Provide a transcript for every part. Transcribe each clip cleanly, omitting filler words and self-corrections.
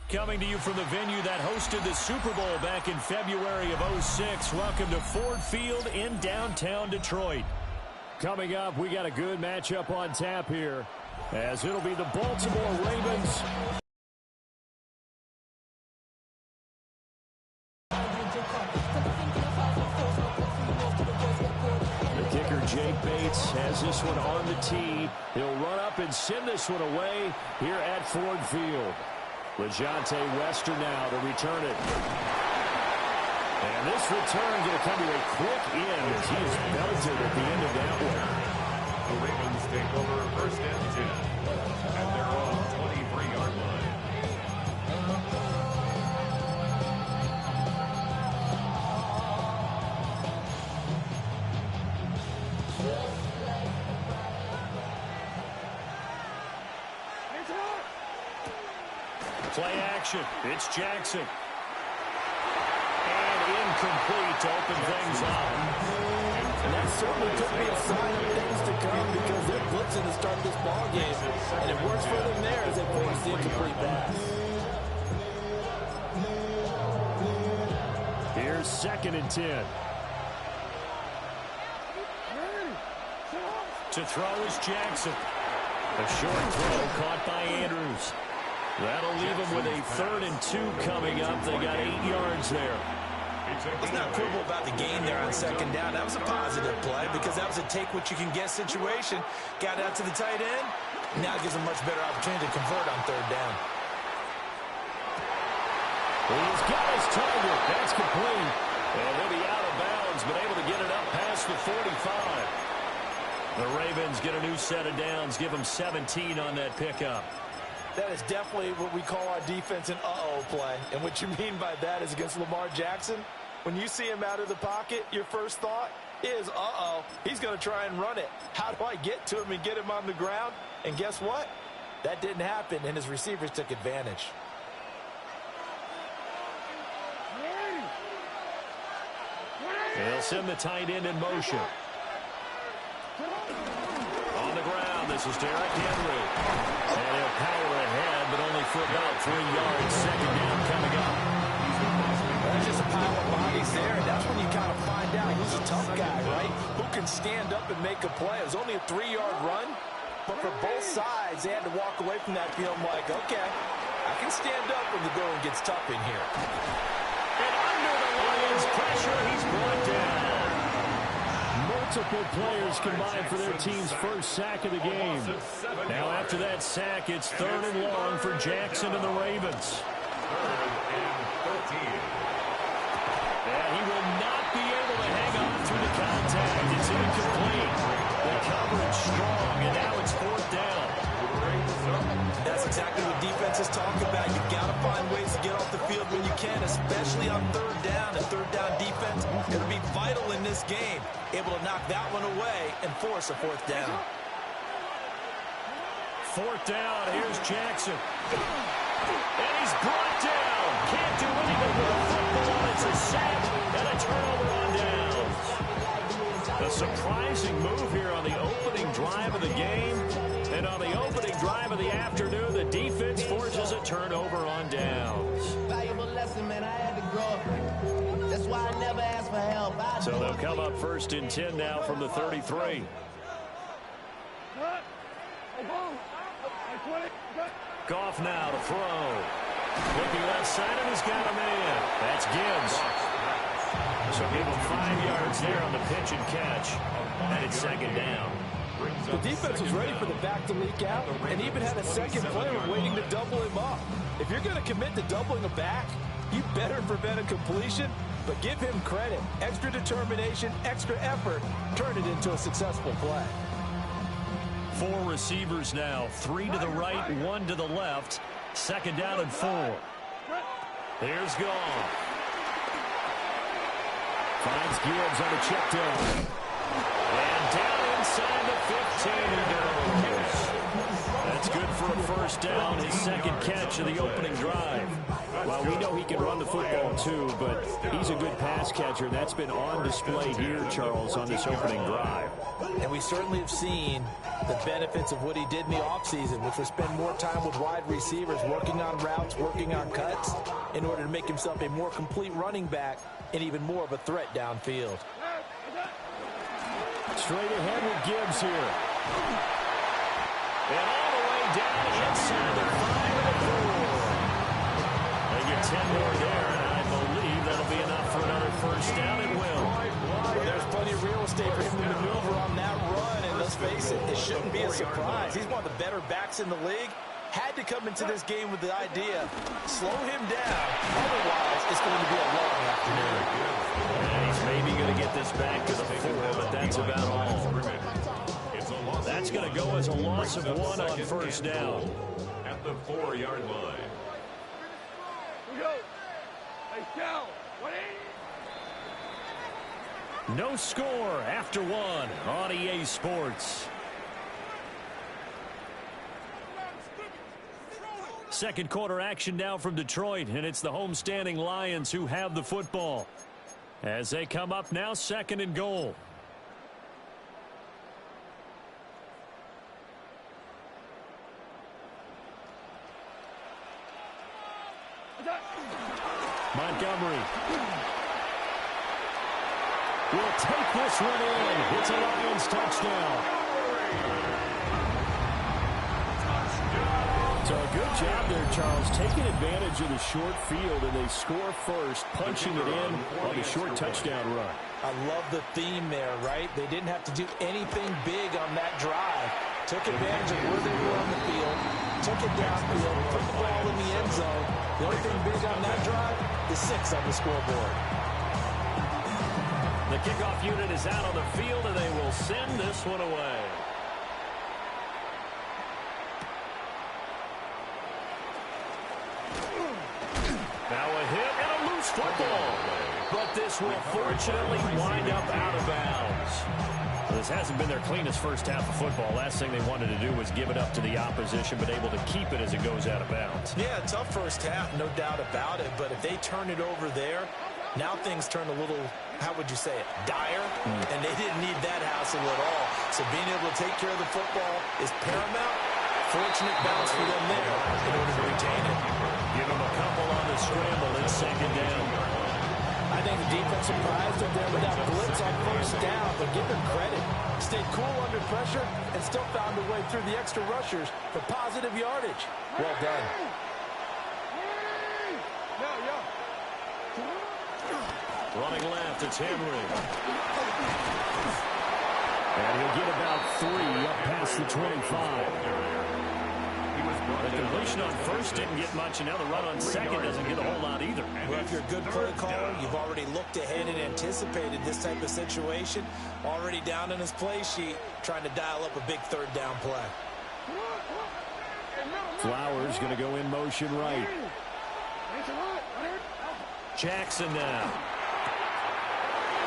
Coming to you from the venue that hosted the Super Bowl back in February of '06. Welcome to Ford Field in downtown Detroit. Coming up, we got a good matchup on tap here, as it'll be the Baltimore Ravens. The kicker, Jake Bates, has this one on the tee. He'll run up and send this one away here at Ford Field. LeJonte Wester now to return it. And this return going to come to a quick end as he is belted at the end of that one. The Ravens take over first and 10 at their own 23-yard line. Play action. It's Jackson. And incomplete to open things up. And that certainly could be a sign of things to come because they're blitzing to start this ball game. And it works for them there as they force the incomplete pass. Here's 2nd and 10. To throw is Jackson. A short throw caught by Andrews. That'll leave them with a 3rd and 2 coming up. They got 8 yards there. Let's not quibble about the gain there on 2nd down. That was a positive play because that was a take-what-you-can-get situation. Got out to the tight end. Now it gives them much better opportunity to convert on 3rd down. He's got his target. That's complete. And he'll be out of bounds, but able to get it up past the 45. The Ravens get a new set of downs. Give them 17 on that pickup. That is definitely what we call our defense an uh-oh play. And what you mean by that is against Lamar Jackson, when you see him out of the pocket, your first thought is, uh-oh, he's going to try and run it. How do I get to him and get him on the ground? And guess what? That didn't happen, and his receivers took advantage. They'll send the tight end in motion. On the ground, this is Derrick Henry. And he'll power ahead, but only for about 3 yards. 2nd down coming up. There's just a pile of bodies there, and that's when you kind of find out who's a tough guy, right? Who can stand up and make a play. It was only a 3-yard run, but for both sides, they had to walk away from that feeling like, okay, I can stand up when the going gets tough in here. And under the Lions' pressure, he's brought down. Multiple players combined for their team's first sack of the game. Now after that sack, it's 3rd and long for Jackson and the Ravens. 3rd and 13. And he will not be able to hang on through the contact. It's incomplete. The coverage strong, and now it's 4th down. That's exactly what defenses talk about. You've got to find ways to get off the field when you can, especially on 3rd down. And 3rd down defense going to be vital in this game. Able to knock that one away and force a 4th down. 4th down, here's Jackson. And he's brought down. Can't do anything with a football. It's a sack and a turnover on downs. A surprising move here on the opening drive of the game. And on the opening drive of the afternoon, the defense forces a turnover on downs. Valuable lesson, man. I had to grow up. That's why I never asked for help. So they'll come up 1st and 10 now from the 33. Goff now to throw. Looking left side, and he's got a man. That's Gibbs. So give him 5 yards there on the pitch and catch. And it's 2nd down. The defense was ready for the back to leak out and even had a second player waiting to double him up. If you're going to commit to doubling a back, you better prevent a completion, but give him credit. Extra determination, extra effort, turn it into a successful play. 4 receivers now, 3 to the right, 1 to the left. 2nd down and 4. Here's Goff. Finds Gibbs on a check down. And down inside the 15 he goes. That's good for a 1st down, his 2nd catch of the opening drive. Well, we know he can run the football too, but he's a good pass catcher. That's been on display here, Charles, on this opening drive. And we certainly have seen the benefits of what he did in the offseason, which was spend more time with wide receivers, working on routes, working on cuts, in order to make himself a more complete running back and even more of a threat downfield. Straight ahead with Gibbs here. And all the way down inside the 5 and 4. They get 10 more there, and I believe that'll be enough for another first down. It will. Well, there's plenty of real estate for him to maneuver on that run, and let's face it, it shouldn't be a surprise. He's one of the better backs in the league. Had to come into this game with the idea, slow him down, otherwise it's going to be a long afternoon. And he's maybe going to get this back to the 4, but that's about all. That's going to go as a loss of 1 on first down. At the 4-yard line. No score after 1 on EA Sports. Second quarter action now from Detroit, and it's the homestanding Lions who have the football. As they come up now, 2nd and goal. Montgomery will take this one in. It's a Lions touchdown. So a good job there, Charles, taking advantage of the short field, and they score first, punching it in on the short touchdown run. I love the theme there, right? They didn't have to do anything big on that drive. Took advantage of where they were on the field, took it downfield, put the ball in the end zone. The only thing big on that drive is 6 on the scoreboard. The kickoff unit is out on the field, and they will send this one away. Now a hit and a loose football. But this will fortunately wind up out of bounds. This hasn't been their cleanest first half of football. Last thing they wanted to do was give it up to the opposition, but able to keep it as it goes out of bounds. Yeah, tough first half, no doubt about it. But if they turn it over there, now things turn a little, how would you say it, dire? And they didn't need that hassle at all. So being able to take care of the football is paramount. Fortunate bounce for them there in order to retain it. Give them a couple on the scramble. It's 2nd down. I think the defense surprised them there with that blitz on first down, but give them credit. Stayed cool under pressure and still found a way through the extra rushers for positive yardage. Well done. Running left, it's Henry. And he'll get about 3 up past the 25. The completion on first didn't get much, and now the run on second doesn't get a whole lot either. Well, if you're a good play caller, you've already looked ahead and anticipated this type of situation. Already down in his play sheet, trying to dial up a big 3rd down play. Flowers going to go in motion right. Jackson now.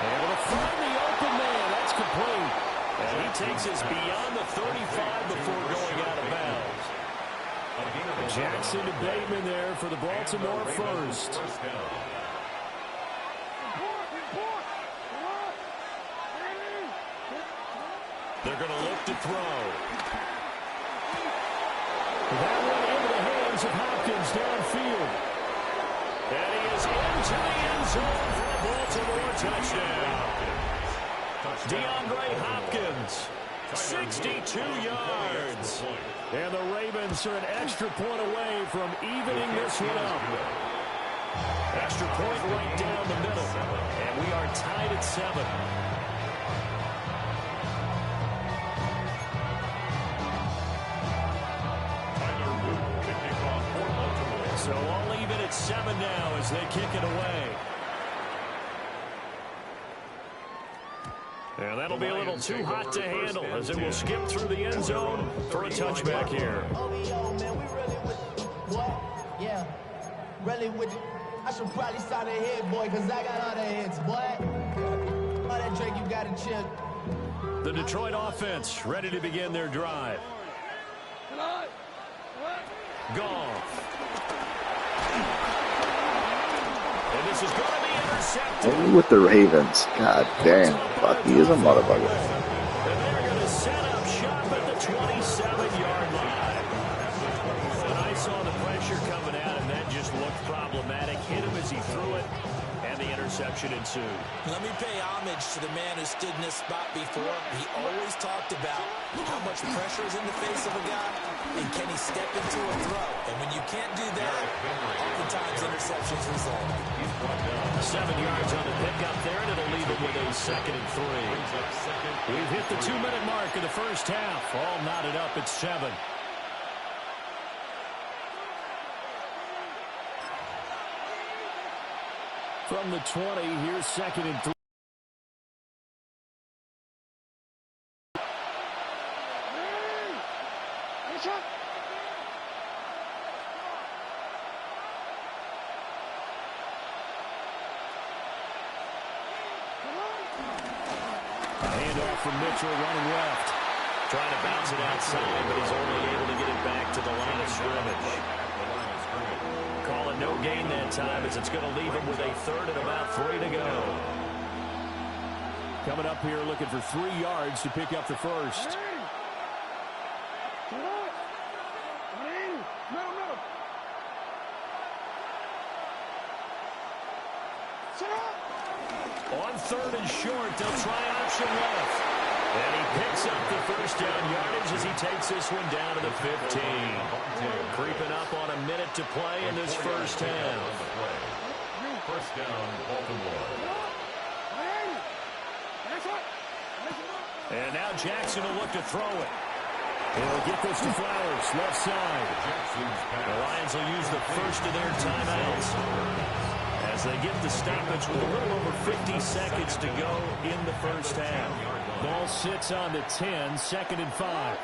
Able to find the open man. That's complete. And he takes us beyond the 35 before going out of bounds. Jackson to Bateman there for the Baltimore first. They're going to look to throw. That one into the hands of Hopkins downfield. And he is into the end zone for a Baltimore touchdown. DeAndre Hopkins, 62 yards. And the Ravens are an extra point away from evening this one up. Extra point right down the middle. And we are tied at 7. So all even at 7 now as they kick it away. And that'll be a little too hot to handle as it will skip through the end zone for a touchback here. I should probably start a hit, boy, because I got all the hits, boy. All that drink you got to chill. The Detroit offense ready to begin their drive. Goff. This is going to be intercepted. Only with the Ravens. God dang. Bucky is a motherfucker. And they're going to set up shop at the 27-yard line. And I saw the pressure coming out, and that just looked problematic. Hit him as he threw it, and the interception ensued. Let me pay homage to the man who stood in this spot before. He always talked about how much pressure is in the face of a guy, and can he step into a throw. And when you can't do that, oftentimes interceptions result. 7 yards on the pickup there, and it'll leave him with a 2nd and 3. We've hit the 2-minute mark of the first half. All knotted up at 7. From the 20, here's 2nd and 3. From Mitchell running left. Trying to bounce it outside, but he's only able to get it back to the line of scrimmage. Calling no gain that time as it's going to leave him with a 3rd and about 3 to go. Coming up here looking for 3 yards to pick up the first. On 3rd and short, they'll try option left. And he picks up the first down yardage as he takes this one down to the 15. Creeping up on a minute to play in this first half. First down, Baltimore. And now Jackson will look to throw it. He'll get this to Flowers, left side. The Lions will use the first of their timeouts as they get the stoppage with a little over 50 seconds to go in the first half. Ball sits on the 10, 2nd and 5.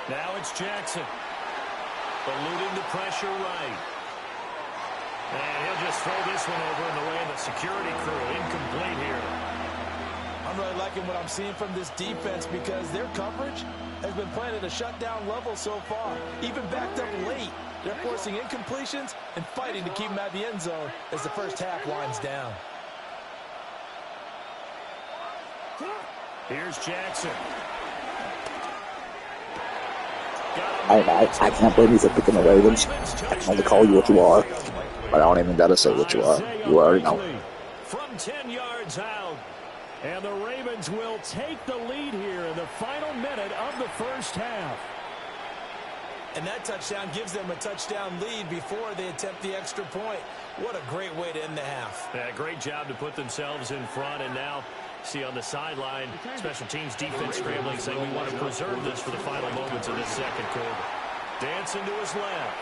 Now it's Jackson. Eluding the pressure right. And he'll just throw this one over in the way of the security crew. Incomplete here. I'm really liking what I'm seeing from this defense because their coverage has been playing at a shutdown level so far. Even backed up late. They're forcing incompletions and fighting to keep them out of the end zone as the first half winds down. Here's Jackson. I can't believe he's picking the Ravens. I can only call you what you are, but I don't even gotta say what you are. You already know. From 10 yards out, and the Ravens will take the lead here in the final minute of the first half. And that touchdown gives them a touchdown lead before they attempt the extra point. What a great way to end the half. Yeah, great job to put themselves in front, and now see on the sideline, special teams defense scrambling, saying we want to preserve this for the final moments of this second quarter. Dancing to his left.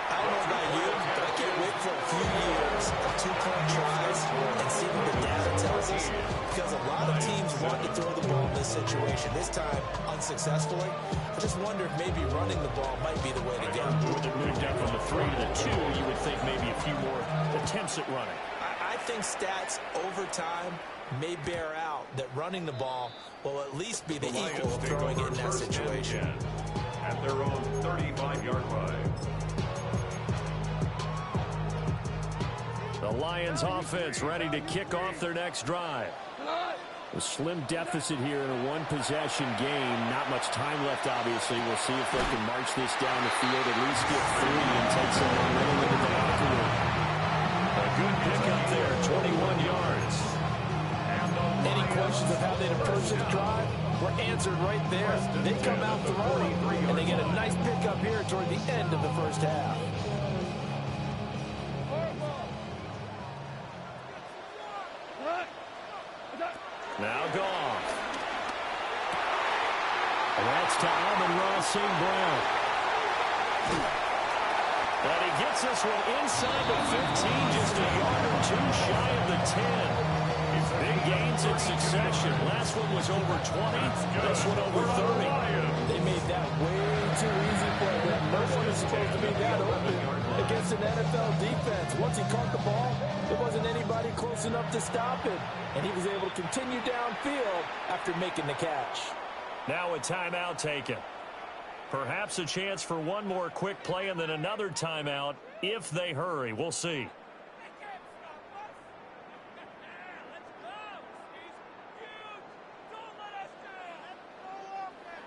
I don't know about you, but I can't wait for a few years of 2-point tries and see what the data tells us, because a lot of teams want to throw the ball in this situation. This time, unsuccessfully. I just wonder if maybe running the ball might be the way to go. With it moved up from the 3 to the 2, you would think maybe a few more attempts at running. I think stats over time may bear out that running the ball will at least be the equal of throwing it in that situation. At their own 35-yard line. The Lions offense ready to kick off their next drive. A slim deficit here in a one-possession game. Not much time left, obviously. We'll see if they can march this down the field, at least get 3 and take some momentum into the locker room. A good pickup there, 21 yards. Any questions of how they'd approach this drive were answered right there. They come out throwing, and they get a nice pickup here toward the end of the first half. Now gone. And that's to Amon-Ra St. Brown. And he gets this one inside the 15, just a yard or 2 shy of the 10. Big gains in succession. Last one was over 20. This one over 30. They made that way too easy for them. First one is supposed to be that open against an NFL defense. Once he caught the ball, there wasn't anybody close enough to stop it. And he was able to continue downfield after making the catch. Now a timeout taken. Perhaps a chance for one more quick play and then another timeout if they hurry. We'll see.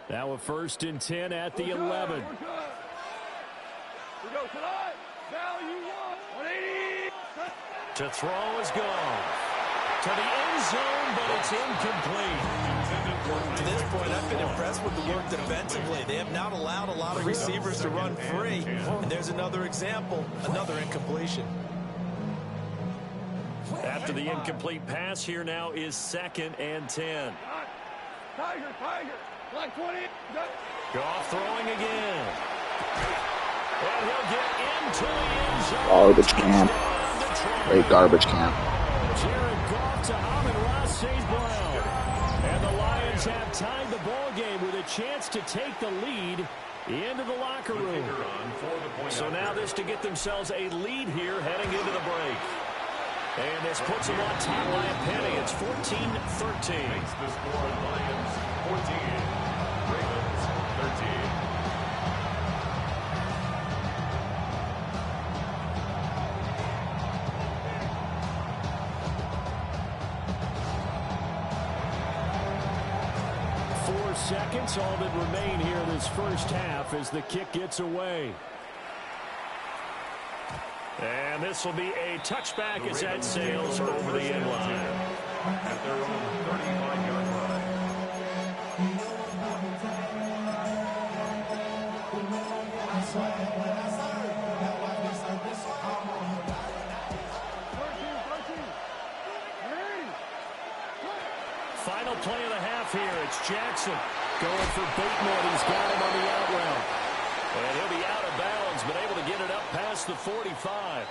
Now a 1st and 10 at the 11. To throw is gone. To the end zone, but it's incomplete. To this point, I've been impressed with the work defensively. They have not allowed a lot of receivers to run free. And there's another example, another incompletion. After the incomplete pass, here now is 2nd and 10. Tiger, Black 20. Goff throwing again. And he'll get into the end zone. Garbage can. Great garbage can. Jared Goff to Amon-Ra St. Brown. And the Lions have tied the ball game with a chance to take the lead into the locker room. So now this to get themselves a lead here heading into the break. And this puts them on top by a penny. It's 14-13. Makes the score Lions 14, Ravens 13. Seconds, all that remain here this first half as the kick gets away. And this will be a touchback as that sails over the end line. At their own 35-yard line. Final play of the half here. It's Jackson going for Bateman. He's got him on the out route. And he'll be out of bounds, but able to get it up past the 45.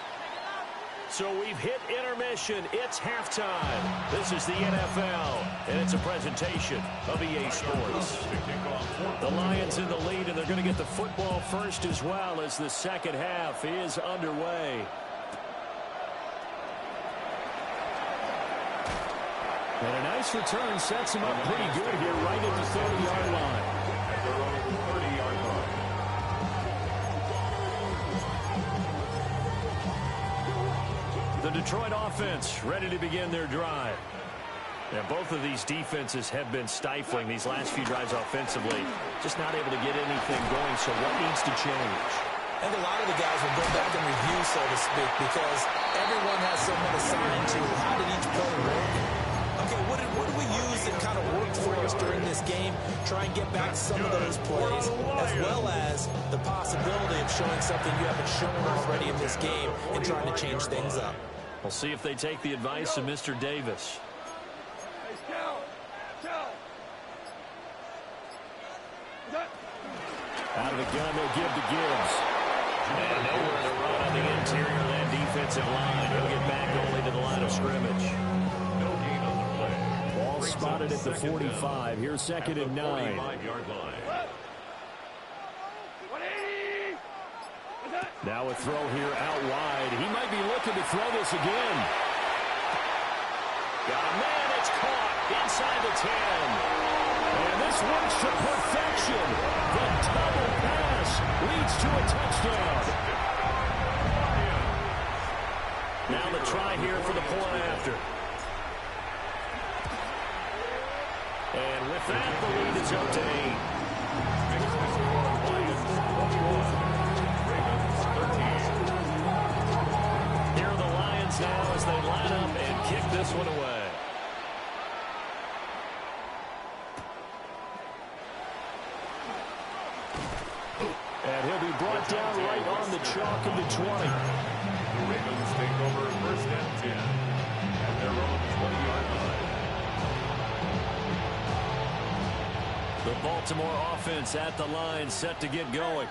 So we've hit intermission. It's halftime. This is the NFL, and it's a presentation of EA Sports. The Lions in the lead, and they're going to get the football first as well as the second half is underway. And a nice return sets him up pretty good here right at the 30-yard line. At their own 30-yard line. The Detroit offense ready to begin their drive. And both of these defenses have been stifling these last few drives offensively. Just not able to get anything going, so what needs to change? I think a lot of the guys will go back and review, so to speak, because everyone has someone assigned to how did each play work. Okay, what do we use that kind of worked for us during this game? Try and get back some of those plays, as well as the possibility of showing something you haven't shown already in this game and trying to change things up. We'll see if they take the advice of Mr. Davis. Out of the gun, they'll give to Gibbs. And nowhere to run on the interior of that defensive line. He'll get back only to the line of scrimmage. No gain on the play. Ball spotted at the 45. Here's 2nd and 9. 45-yard line. Now a throw here out wide. He might be looking to throw this again. Got a man. It's caught inside the 10. And this works to perfection. The double pass leads to a touchdown. Now the try here for the point after. And with that, the lead is up to 8. Makes the score Lions 21, Ravens 13. Here are the Lions now as they line up and kick this one away. And he'll be brought down right on the chalk of the 20. The Ravens take over 1st and 10 at their own 20-yard line. The Baltimore offense at the line, set to get going.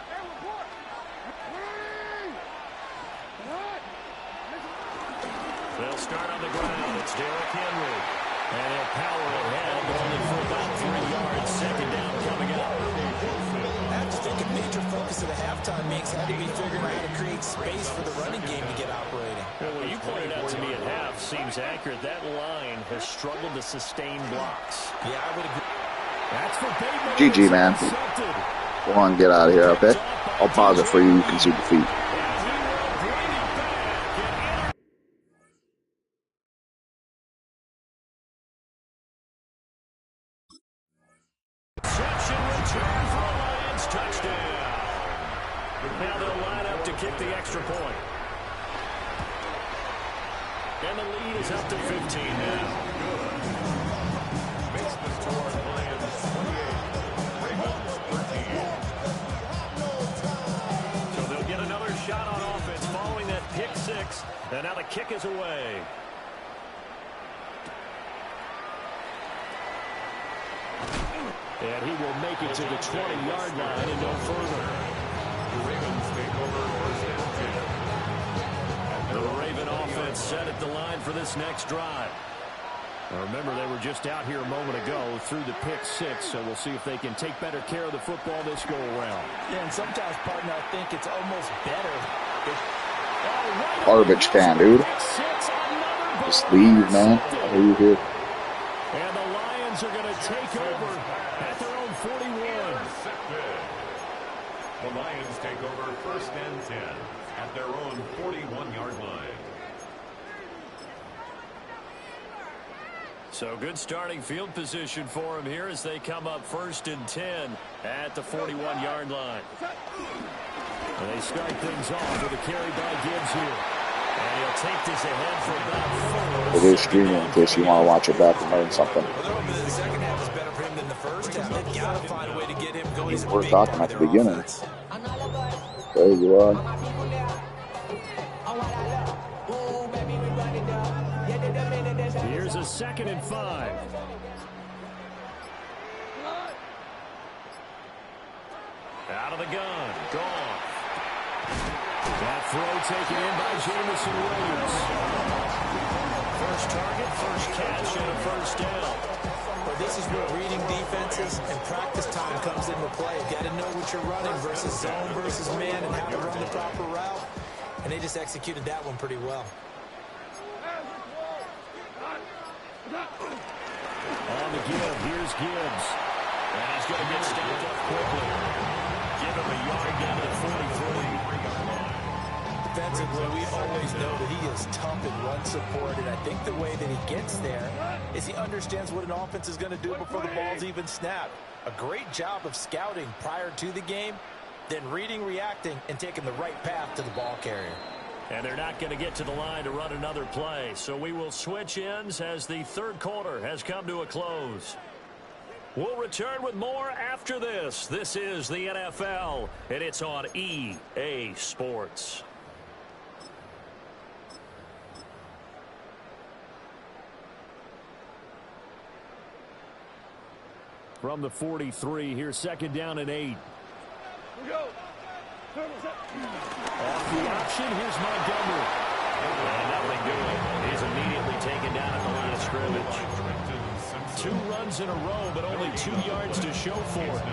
They'll start on the ground. It's Derrick Henry. And he'll power ahead, only for about 3 yards. 2nd down coming up. I have to think a major focus of the halftime makes had to be figuring out how to create space for the running game to get operating. Well, what you pointed out to me at half seems accurate. That line has struggled to sustain blocks. Yeah, I would agree. That's for Bateman. GG, man. Go on, get out of here, okay? I'll pause it for you. You can see the feet. Reception return. kick the extra point. And the lead is up to 15 now. Makes the score Lions 28, Ravens 13. So they'll get another shot on offense following that pick six. And now the kick is away. And he will make it to the 20-yard line and no further. The Ravens take over first and 10. The Raven offense set at the line for this next drive. Now remember, they were just out here a moment ago through the pick six, so we'll see if they can take better care of the football this go-around. Yeah, and sometimes, partner, I think it's almost better. Garbage can, dude. Just leave, man. Why are you here? And the Lions are going to take over at their own 41. The Lions take over first and 10 at their own 41-yard line. So good starting field position for him here as they come up first and 10 at the 41-yard line. And they start things off with a carry by Gibbs here. And he'll take this ahead for about 4. It is streaming in case you want to watch it back and learn something. The second half is better for him than the first half. They've got to find a way to get him going. We're talking at the beginning. There you are. Here's a 2nd and 5. Out of the gun. Gone. That throw taken in by Jamison Williams. First target, first catch, and a first down. Well, this is where reading defenses and practice time comes into play. You got to know what you're running versus zone versus man and how to run the proper route. And they just executed that one pretty well. On the give, here's Gibbs. And he's going to get stopped up quickly. Give him a yard down to the 43. Defensively, we always know that he is tough in run support, and I think the way that he gets there is he understands what an offense is going to do before the ball's even snapped. A great job of scouting prior to the game, then reading, reacting, and taking the right path to the ball carrier. And they're not going to get to the line to run another play. So we will switch ends as the third quarter has come to a close. We'll return with more after this. This is the NFL, and it's on EA Sports. From the 43, here's 2nd down and 8. Off the option, here's Montgomery. And nothing doing. He's immediately taken down at the line of scrimmage. 2 runs in a row, but only 2 yards to show for it.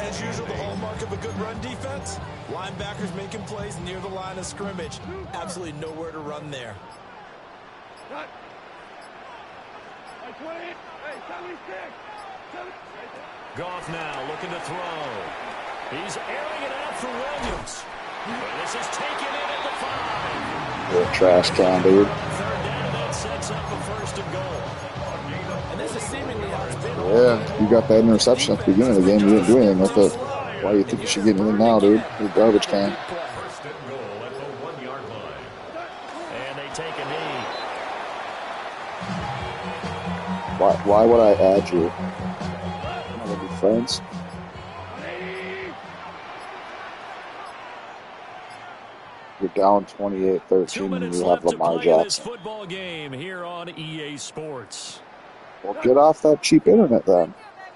As usual, the hallmark of a good run defense, linebackers making plays near the line of scrimmage. Absolutely nowhere to run there. Goff now looking to throw. He's airing it out for Williams. And this is taken in at the 5. You're a trash can, dude. 3rd down, that sets up a 1st and goal. And this is seemingly how it's been. Yeah, you got that interception at the beginning of the game. You didn't do anything with it. Why do you think you should get anything now, dude? You're a garbage can. 1st and goal at the 1-yard line. And they take a knee. Why would I add you? I'm not gonna be friends. You're down 28-13 and you have Lamar Jackson. Football game here on EA Sports. Well, get off that cheap internet then.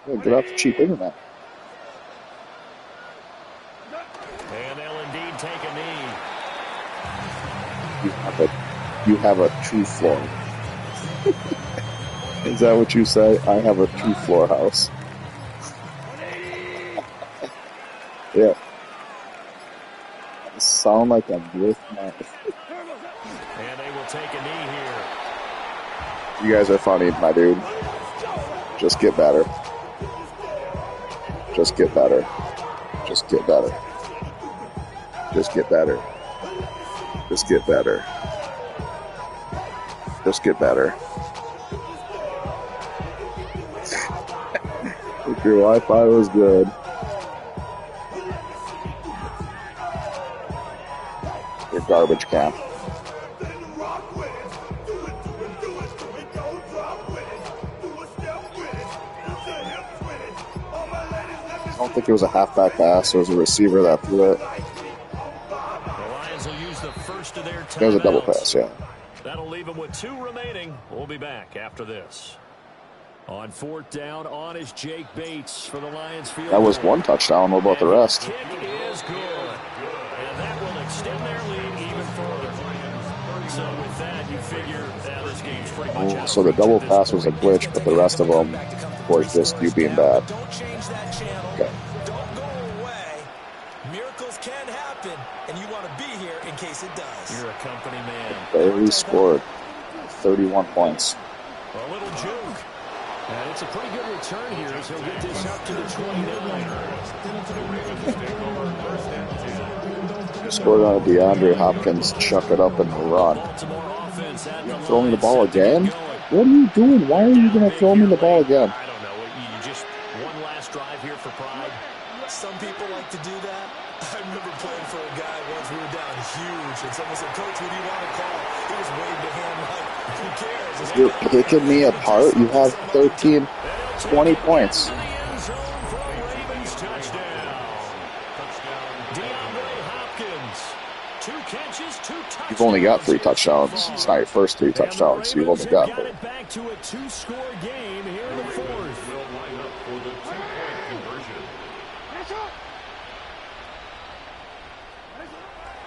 Yeah, get off the cheap internet. And they'll indeed take a knee. You have a 2-floor. Is that what you say? I have a 2-floor house. Yeah. I sound like I'm with my... And they will take a knee here. You guys are funny, my dude. Just get better. Just get better. Just get better. Just get better. Just get better. Just get better. If your Wi-Fi was good. You're garbage can. I don't think it was a halfback pass. It was a receiver that threw it. The Lions will use the first of their timeouts. It was a double pass, yeah. That'll leave them with 2 remaining. We'll be back after this. On 4th down, on is Jake Bates for the Lions field. That was 1 touchdown. What about the rest? Kick is good. And that will extend their lead even further. So with that, you figure this game's pretty much out. So the double pass was a glitch, but the rest of them was just you being bad. Don't change that channel. Okay. Don't go away. Miracles can happen, and you want to be here in case it does. You're a company man. They scored 31 points. A little juke. And it's a pretty good return here as he'll get this up to the 29. Scored on a DeAndre Hopkins, chuck it up and run. Throw me the ball again? What are you doing? Why are you going to throw me the ball again? I don't know. You just one last drive here for pride. Some people like to do that. I remember playing for a guy once. We were down huge, and someone said, "Coach, what do you want to call?" He just waved a hand like, who cares? You're picking me apart. You have 13, 20 points. You've only got 3 touchdowns. It's not your first 3 touchdowns. You've only got 3. Back to a 2-score game here in the 4th.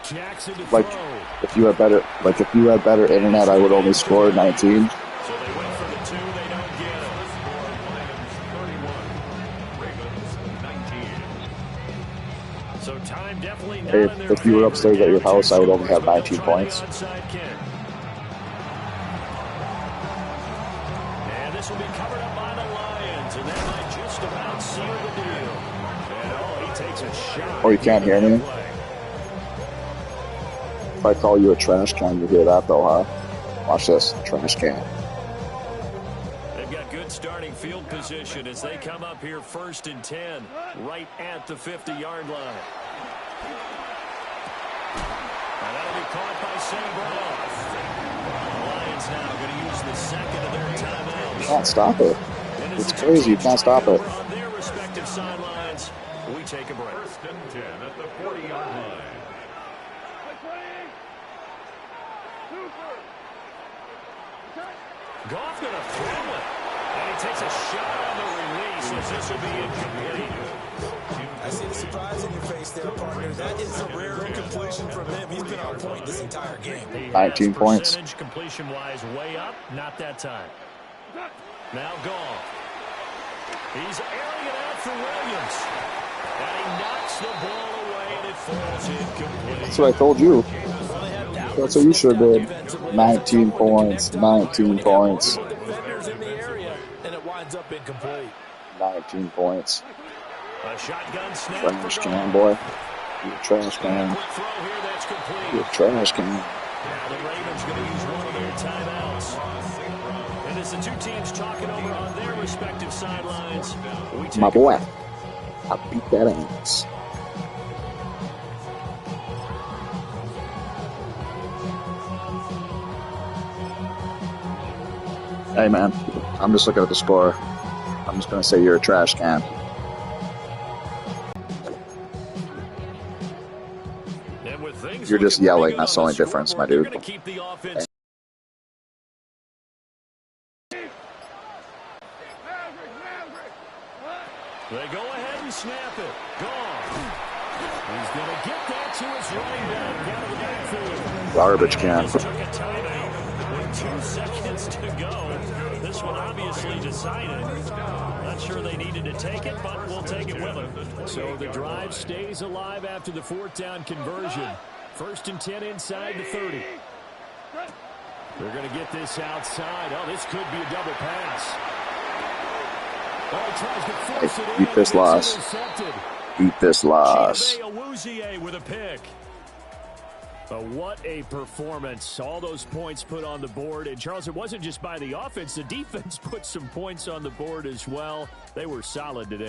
Jackson to Like throw. if you had better internet, I would only score 19. So they went for the 2, they don't get it. So time definitely not in their If you were upstairs at your house, I would only have 19 points. And this will be covered up by the Lions, and that might just about seal the deal. And he takes a shot. Oh, you can't hear me? If I call you a trash can, you hear that though, huh? Watch this, trash can. They've got good starting field position as they come up here 1st and 10, right at the 50-yard line. And that'll be caught by St. The Lions now going to use the second of their timeouts. You can't stop it. It's crazy, you can't stop it. On their respective sidelines, we take a break. 1st and 10 at the 40-yard line. Goff going to throw it. And he takes a shot on the release as this will be incomplete. I see the surprise in your face there, partner. That is a rare incompletion from him. He's been on point this entire game. 19 points. Percentage completion-wise way up. Not that time. Now Goff. He's airing it out for Williams. And he knocks the ball away, and it falls incomplete. That's what I told you. That's what you should have did. 19 points. 19 points. Defenders in the area, and it winds up incomplete. 19 points. A shotgun snap. Trash can, boy. You're a trash can. Quick throw here, that's complete. You're a trash can. Now the Ravens going to use one of their timeouts. And as the two teams talking over on their respective sidelines, we take My boy, I beat that ass. Hey, man, I'm just looking at the score. I'm just going to say you're a trash can. And with things You're just looking yelling. pretty That's good the only on difference, my scoreboard, dude. they're gonna keep the offense. They go ahead and snap it. Gone. He's going to get that to his running back out of the backfield. Garbage can. Just took a timeout with 2 seconds to go. This one obviously decided. Not sure they needed to take it, but we'll take it with them. So the drive stays alive after the 4th down conversion. 1st and 10 inside the 30. They're going to get this outside. Oh, this could be a double pass. Oh, he tries to force it in. Eat this loss. Eat this loss. Chidobe with a pick. But what a performance. All those points put on the board. And, Charles, it wasn't just by the offense. The defense put some points on the board as well. They were solid today.